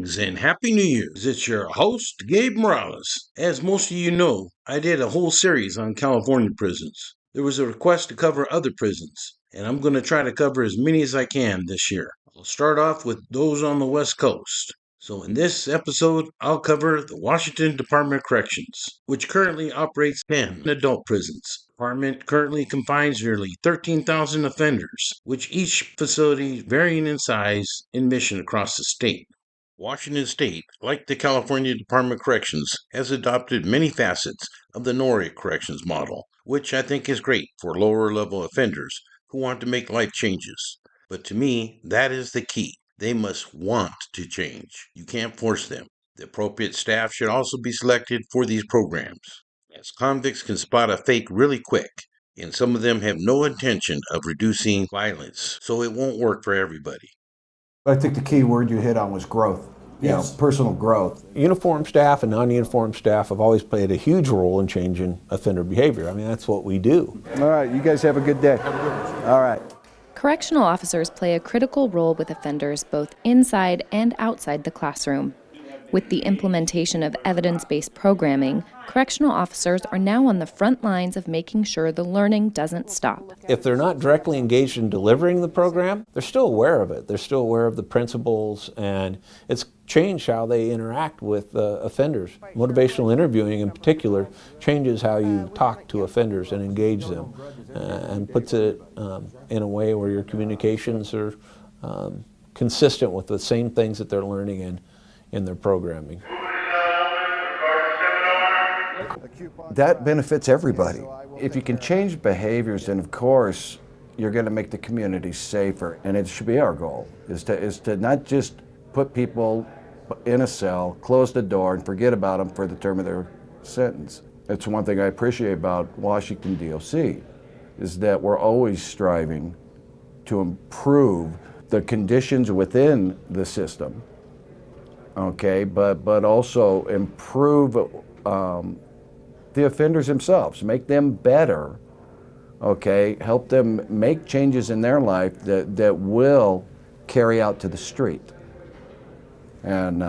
Greetings and Happy New Year. It's your host, Gabe Morales. As most of you know, I did a whole series on California prisons. There was a request to cover other prisons, and I'm going to try to cover as many as I can this year. I'll start off with those on the West Coast. So in this episode, I'll cover the Washington Department of Corrections, which currently operates 10 adult prisons. The department currently confines nearly 13,000 offenders, which each facility varying in size and mission across the state. Washington State, like the California Department of Corrections, has adopted many facets of the WA Corrections model, which I think is great for lower-level offenders who want to make life changes. But to me, that is the key. They must want to change. You can't force them. The appropriate staff should also be selected for these programs, as convicts can spot a fake really quick, and some of them have no intention of reducing violence, so it won't work for everybody. I think the key word you hit on was growth. Yes. Personal growth. Uniformed staff and non-uniformed staff have always played a huge role in changing offender behavior. I mean, that's what we do. All right, you guys have a good day. Have a good one. All right. Correctional officers play a critical role with offenders both inside and outside the classroom. With the implementation of evidence-based programming, correctional officers are now on the front lines of making sure the learning doesn't stop. If they're not directly engaged in delivering the program, they're still aware of it. They're still aware of the principles, and it's changed how they interact with offenders. Motivational interviewing in particular changes how you talk to offenders and engage them, and puts it in a way where your communications are consistent with the same things that they're learning in their programming. That benefits everybody. If you can change behaviors, then of course you're going to make the community safer, and it should be our goal, is to not just put people in a cell, close the door, and forget about them for the term of their sentence. It's one thing I appreciate about Washington DOC, is that we're always striving to improve the conditions within the system, okay, but also improve the offenders themselves, make them better, okay, help them make changes in their life that will carry out to the street. And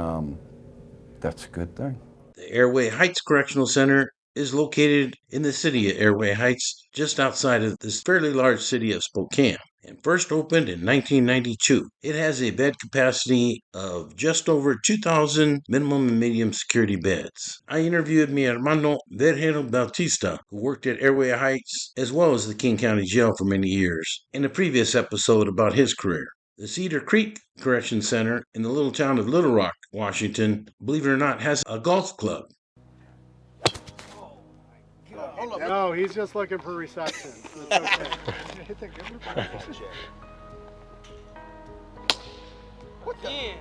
that's a good thing. The Airway Heights Correctional Center is located in the city of Airway Heights, just outside of this fairly large city of Spokane, and first opened in 1992. It has a bed capacity of just over 2,000 minimum and medium security beds. I interviewed mi hermano Vergero Bautista, who worked at Airway Heights as well as the King County Jail for many years, in a previous episode about his career. The Cedar Creek Correction Center in the little town of Little Rock, Washington, believe it or not, has a golf club. No, he's just looking for reception. It's okay. What the?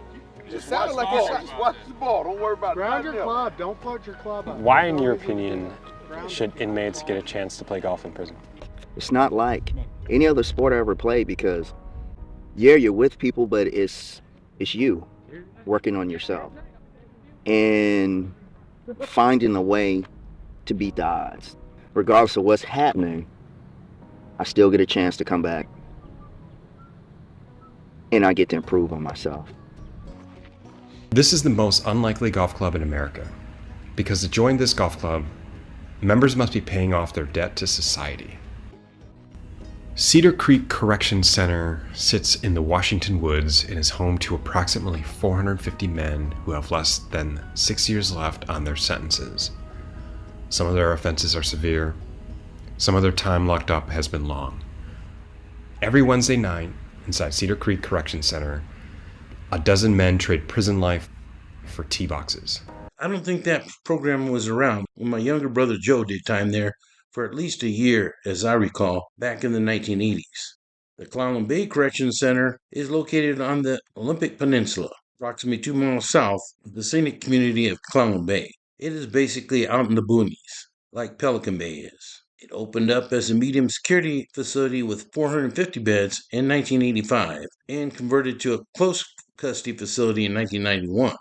It sounded like you just watch the ball. Don't worry about it. Ground your club. Don't float your club up. Why, in your opinion, should inmates get a chance to play golf in prison? It's not like any other sport I ever played, because you're with people, but it's you working on yourself and finding a way to beat the odds. Regardless of what's happening, I still get a chance to come back, and I get to improve on myself. This is the most unlikely golf club in America, because to join this golf club, members must be paying off their debt to society. Cedar Creek Correction Center sits in the Washington woods and is home to approximately 450 men who have less than 6 years left on their sentences. Some of their offenses are severe. Some of their time locked up has been long. Every Wednesday night inside Cedar Creek Correction Center, a dozen men trade prison life for tea boxes. I don't think that program was around when my younger brother Joe did time there for at least a year, as I recall, back in the 1980s. The Clallam Bay Correction Center is located on the Olympic Peninsula, approximately 2 miles south of the scenic community of Clallam Bay. It is basically out in the boonies, like Pelican Bay is. It opened up as a medium security facility with 450 beds in 1985 and converted to a close custody facility in 1991.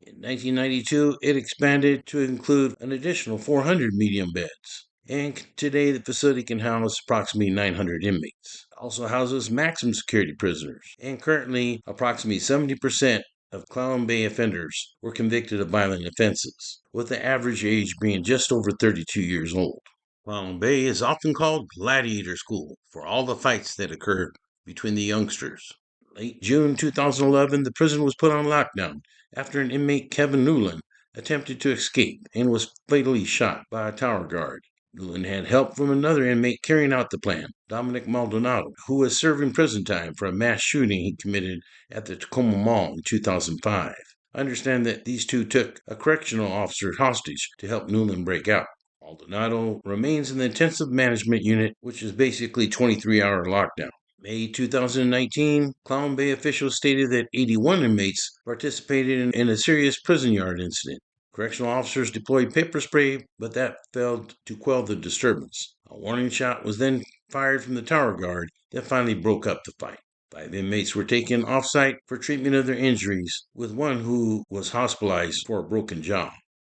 In 1992, it expanded to include an additional 400 medium beds, and today the facility can house approximately 900 inmates. It also houses maximum security prisoners, and currently approximately 70% of Clallam Bay offenders were convicted of violent offenses, with the average age being just over 32 years old. Clallam Bay is often called Gladiator School for all the fights that occurred between the youngsters. Late June 2011, the prison was put on lockdown after an inmate, Kevin Newland, attempted to escape and was fatally shot by a tower guard. Newland had help from another inmate carrying out the plan, Dominic Maldonado, who was serving prison time for a mass shooting he committed at the Tacoma Mall in 2005. I understand that these two took a correctional officer hostage to help Newland break out. Maldonado remains in the intensive management unit, which is basically 23-hour lockdown. May 2019, Clallam Bay officials stated that 81 inmates participated in a serious prison yard incident. Correctional officers deployed pepper spray, but that failed to quell the disturbance. A warning shot was then fired from the tower guard that finally broke up the fight. 5 inmates were taken off-site for treatment of their injuries, with one who was hospitalized for a broken jaw.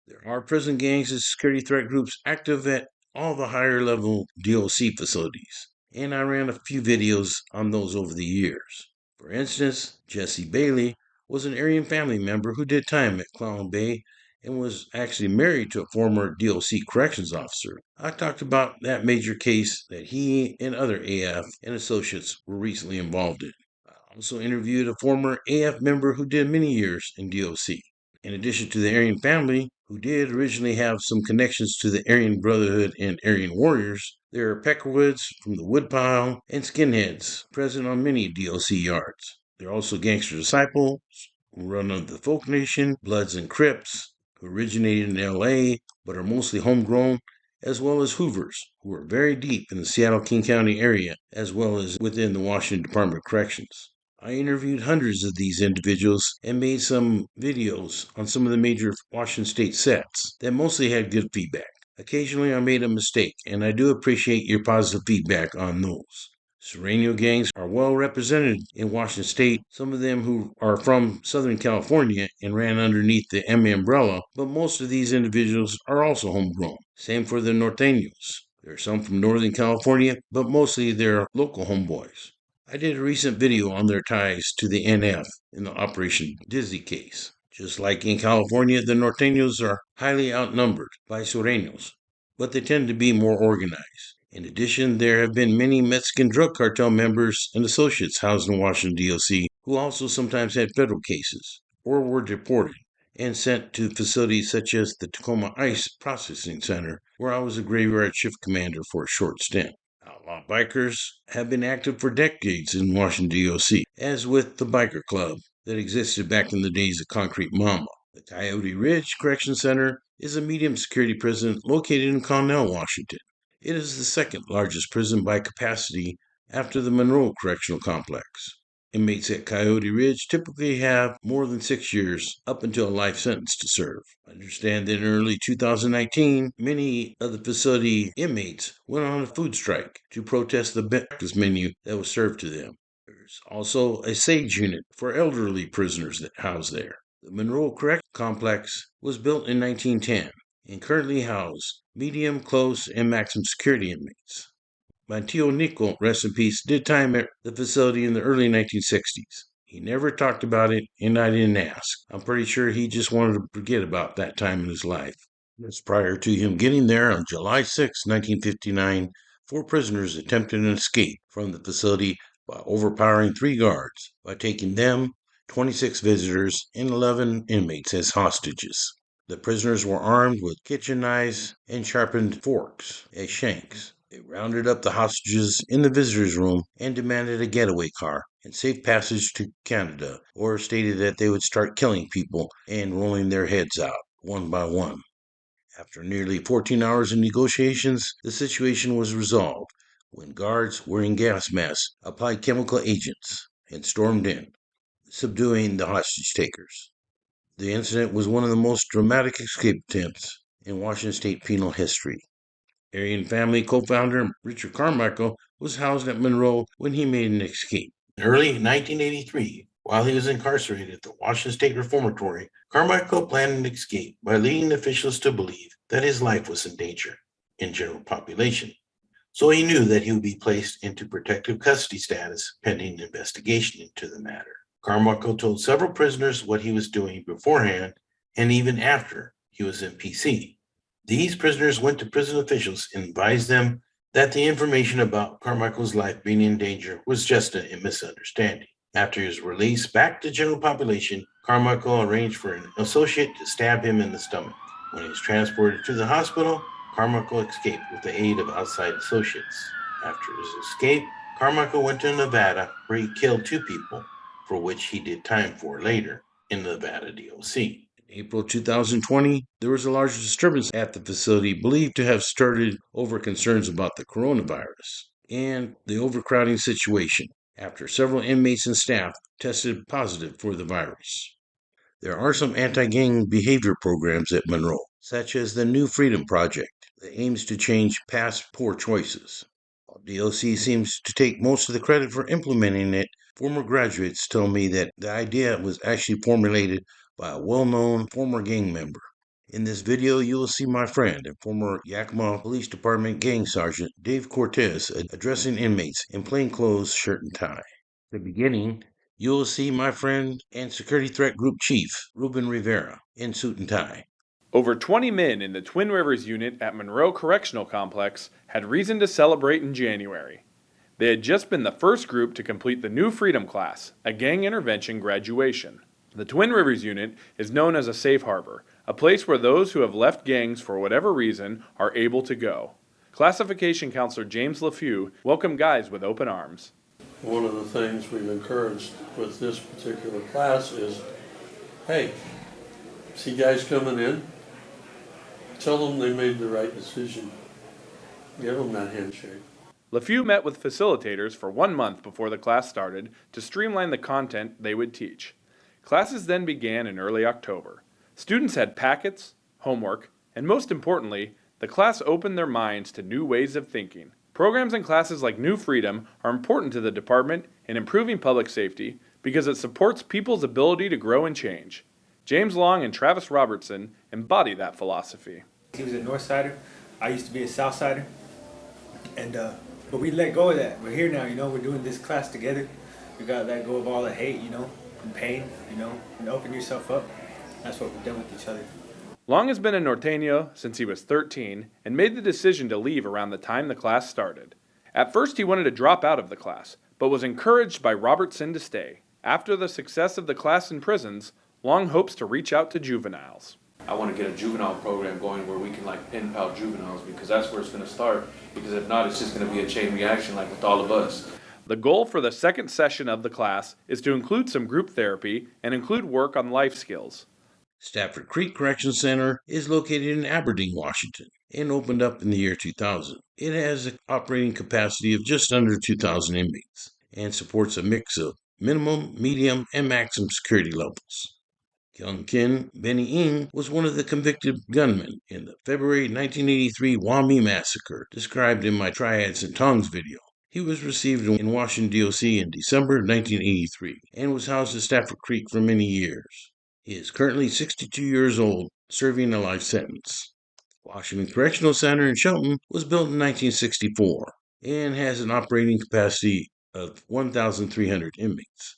There are prison gangs and security threat groups active at all the higher-level DOC facilities, and I ran a few videos on those over the years. For instance, Jesse Bailey was an Aryan family member who did time at Clallam Bay and was actually married to a former DOC corrections officer. I talked about that major case that he and other AF and associates were recently involved in. I also interviewed a former AF member who did many years in DOC. In addition to the Aryan family, who did originally have some connections to the Aryan Brotherhood and Aryan Warriors, there are Peckerwoods from the Woodpile and Skinheads present on many DOC yards. There are also Gangster Disciples, who run under the Folk Nation, Bloods and Crips, who originated in LA but are mostly homegrown, as well as Hoovers, who are very deep in the Seattle-King County area, as well as within the Washington Department of Corrections. I interviewed hundreds of these individuals and made some videos on some of the major Washington State sets that mostly had good feedback. Occasionally I made a mistake, and I do appreciate your positive feedback on those. Serrano gangs are well represented in Washington State, some of them who are from Southern California and ran underneath the M umbrella, but most of these individuals are also homegrown. Same for the Norteños. There are some from Northern California, but mostly they're local homeboys. I did a recent video on their ties to the NF in the Operation Dizzy case. Just like in California, the Norteños are highly outnumbered by Sureños, but they tend to be more organized. In addition, there have been many Mexican drug cartel members and associates housed in Washington, D.C., who also sometimes had federal cases or were deported and sent to facilities such as the Tacoma Ice Processing Center, where I was a graveyard shift commander for a short stint. Outlaw bikers have been active for decades in Washington, D.C., as with the biker club that existed back in the days of Concrete Mama. The Coyote Ridge Correctional Center is a medium security prison located in Connell, Washington. It is the second largest prison by capacity after the Monroe Correctional Complex. Inmates at Coyote Ridge typically have more than 6 years up until a life sentence to serve. I understand that in early 2019, many of the facility inmates went on a food strike to protest the breakfast menu that was served to them. There's also a SAGE unit for elderly prisoners that house there. The Monroe Correctional Complex was built in 1910 and currently houses medium, close, and maximum security inmates. My Tio Nico, rest in peace, did time at the facility in the early 1960s. He never talked about it, and I didn't ask. I'm pretty sure he just wanted to forget about that time in his life. Just prior to him getting there on July 6, 1959, 4 prisoners attempted an escape from the facility by overpowering 3 guards, by taking them, 26 visitors, and 11 inmates as hostages. The prisoners were armed with kitchen knives and sharpened forks as shanks. They rounded up the hostages in the visitors' room and demanded a getaway car and safe passage to Canada, or stated that they would start killing people and rolling their heads out, one by one. After nearly 14 hours of negotiations, the situation was resolved when guards wearing gas masks applied chemical agents and stormed in, subduing the hostage takers. The incident was one of the most dramatic escape attempts in Washington State penal history. Aryan family co-founder Richard Carmichael was housed at Monroe when he made an escape. In early 1983, while he was incarcerated at the Washington State Reformatory, Carmichael planned an escape by leading officials to believe that his life was in danger in general population. So he knew that he would be placed into protective custody status pending investigation into the matter. Carmichael told several prisoners what he was doing beforehand and even after he was in PC. These prisoners went to prison officials and advised them that the information about Carmichael's life being in danger was just a misunderstanding. After he was released back to general population, Carmichael arranged for an associate to stab him in the stomach. When he was transported to the hospital, Carmichael escaped with the aid of outside associates. After his escape, Carmichael went to Nevada, where he killed 2 people, for which he did time for later in the Nevada DOC. In April 2020, there was a large disturbance at the facility believed to have started over concerns about the coronavirus and the overcrowding situation after several inmates and staff tested positive for the virus. There are some anti-gang behavior programs at Monroe, such as the New Freedom Project, that aims to change past poor choices. While DOC seems to take most of the credit for implementing it, former graduates tell me that the idea was actually formulated by a well-known former gang member. In this video, you will see my friend and former Yakima Police Department gang sergeant Dave Cortez addressing inmates in plainclothes shirt and tie. At the beginning, you will see my friend and Security Threat Group Chief Ruben Rivera in suit and tie. Over 20 men in the Twin Rivers unit at Monroe Correctional Complex had reason to celebrate in January. They had just been the first group to complete the New Freedom class, a gang intervention graduation. The Twin Rivers unit is known as a safe harbor, a place where those who have left gangs for whatever reason are able to go. Classification Counselor James LaFew welcomed guys with open arms. One of the things we've encouraged with this particular class is, hey, see guys coming in, tell them they made the right decision. Give them that handshake. LaFew met with facilitators for 1 month before the class started to streamline the content they would teach. Classes then began in early October. Students had packets, homework, and most importantly, the class opened their minds to new ways of thinking. Programs and classes like New Freedom are important to the department in improving public safety because it supports people's ability to grow and change. James Long and Travis Robertson embody that philosophy. He was a North Sider. I used to be a South Sider. But we let go of that. We're here now, we're doing this class together. We gotta let go of all the hate, and pain, and open yourself up. That's what we've done with each other. Long has been a Norteño since he was 13 and made the decision to leave around the time the class started. At first he wanted to drop out of the class, but was encouraged by Robertson to stay. After the success of the class in prisons, Long hopes to reach out to juveniles. I want to get a juvenile program going where we can pen pal juveniles, because that's where it's going to start, because if not, it's just going to be a chain reaction like with all of us. The goal for the second session of the class is to include some group therapy and include work on life skills. Stafford Creek Correctional Center is located in Aberdeen, Washington, and opened up in the year 2000. It has an operating capacity of just under 2,000 inmates and supports a mix of minimum, medium, and maximum security levels. Young Kin Benny Ng was one of the convicted gunmen in the February 1983 Wami massacre described in my Triads and Tongs video. He was received in Washington, D.C. in December 1983 and was housed at Stafford Creek for many years. He is currently 62 years old, serving a life sentence. Washington Correctional Center in Shelton was built in 1964 and has an operating capacity of 1,300 inmates.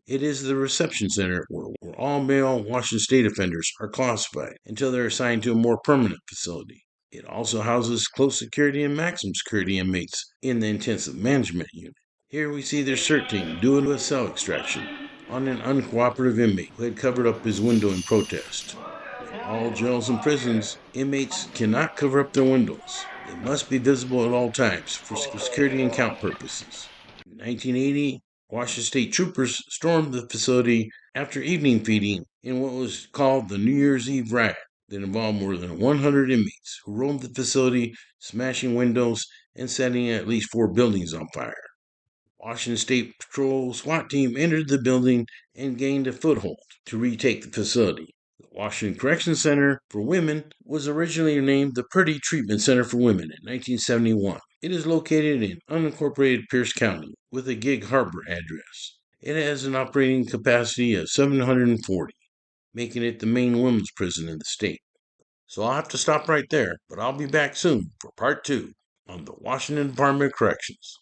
It is the reception center where all male Washington state offenders are classified until they're assigned to a more permanent facility. It also houses close security and maximum security inmates in the intensive management unit. Here we see their CERT team doing a cell extraction on an uncooperative inmate who had covered up his window in protest. In all jails and prisons, inmates cannot cover up their windows. They must be visible at all times for security and count purposes. In 1980, Washington State troopers stormed the facility after evening feeding in what was called the New Year's Eve riot that involved more than 100 inmates who roamed the facility, smashing windows and setting at least 4 buildings on fire. Washington State Patrol SWAT team entered the building and gained a foothold to retake the facility. The Washington Correctional Center for Women was originally named the Purdy Treatment Center for Women in 1971. It is located in unincorporated Pierce County with a Gig Harbor address. It has an operating capacity of 740, making it the main women's prison in the state. So I'll have to stop right there, but I'll be back soon for part 2 on the Washington Department of Corrections.